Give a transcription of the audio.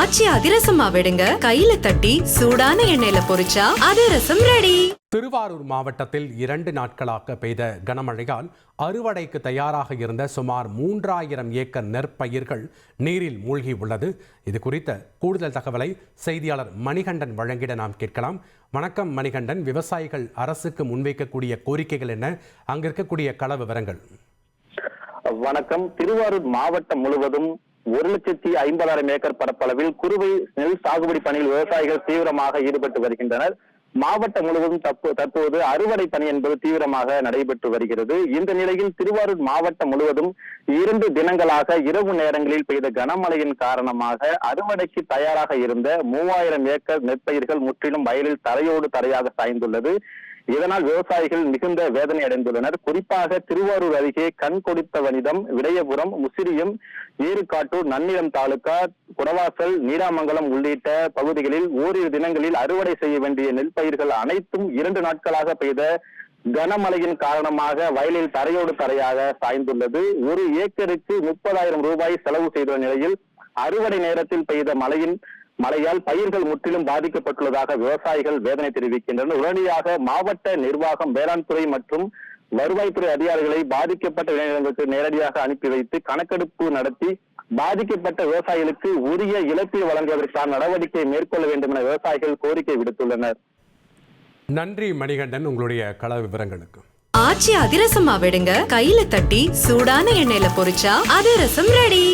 ஆச்சி அதிரசமா விடுங்க, கையில தட்டி சூடான எண்ணெயில பொரிச்சா அதிரசம் ரெடி. திருவாரூர் மாவட்டத்தில் 2 நாட்களாக பெய்த கனமழையால் அறுவடைக்கு தயாராக இருந்த சுமார் 3000 ஏக்கர் நெற்பயிர்கள் நீரில் மூழ்கி உள்ளது. இது குறித்த கூடுதல் தகவலை செய்தியாளர் மணிகண்டன் வழங்கிட நாம் கேட்கலாம். வணக்கம் மணிகண்டன், விவசாயிகள் அரசுக்கு முன்வைக்கக்கூடிய கோரிக்கைகள் என்ன? அங்க இருக்கக்கூடிய கள விவரங்கள். வணக்கம். திருவாரூர் மாவட்டம் முழுவதும் 1,50,000 ஏக்கர் பரப்பளவில் குறுவை நெல் சாகுபடி பணியில் விவசாயிகள் தீவிரமாக ஈடுபட்டு வருகின்றனர். மாவட்டம் முழுவதும் தற்போது அறுவடை பணி என்பது தீவிரமாக நடைபெற்று வருகிறது. இந்த நிலையில் திருவாரூர் மாவட்டம் முழுவதும் 2 தினங்களாக இரவு நேரங்களில் பெய்த கனமழையின் காரணமாக அறுவடைக்கு தயாராக இருந்த 3000 ஏக்கர் நெற்பயிர்கள் முற்றிலும் வயலில் தரையோடு தரையாக சாய்ந்துள்ளது. இதனால் விவசாயிகள் மிகுந்த வேதனை அடைந்துள்ளனர். குறிப்பாக திருவாரூர் அருகே கண் கொடுத்த வனிதம், விடையபுரம், முசிறியம், ஏறுகாட்டூர், நன்னிலம் தாலுகா, குடவாசல், நீடாமங்கலம் உள்ளிட்ட பகுதிகளில் ஓரிரு தினங்களில் அறுவடை செய்ய வேண்டிய நெல் பயிர்கள் அனைத்தும் 2 நாட்களாக பெய்த கனமழையின் காரணமாக வயலில் தரையோடு தரையாக சாய்ந்துள்ளது. ஒரு ஏக்கருக்கு 30,000 ரூபாய் செலவு செய்துள்ள நிலையில் அறுவடை நேரத்தில் பெய்த மழையால் பயிர்கள் முற்றிலும் பாதிக்கப்பட்டுள்ளதாக விவசாயிகள் வேதனை தெரிவிக்கின்றனர். உடனடியாக மாவட்ட நிர்வாகம், வேளாண் துறை மற்றும் வருவாய்த்துறை அதிகாரிகளை பாதிக்கப்பட்ட விளைநிலங்களுக்கு நேரடியாக அனுப்பி வைத்து கணக்கெடுப்பு நடத்தி பாதிக்கப்பட்ட விவசாயிகளுக்கு உரிய இழப்பீடு வழங்குவதற்கான நடவடிக்கை மேற்கொள்ள வேண்டும் என விவசாயிகள் கோரிக்கை விடுத்துள்ளனர். நன்றி மணிகண்டன், உங்களுடைய கள விவரங்களுக்கு. ஆச்சி அதிரசமா விடுங்க, கையில தட்டி சூடான எண்ணெயில பொரிச்சா அதிரசம் ரெடி.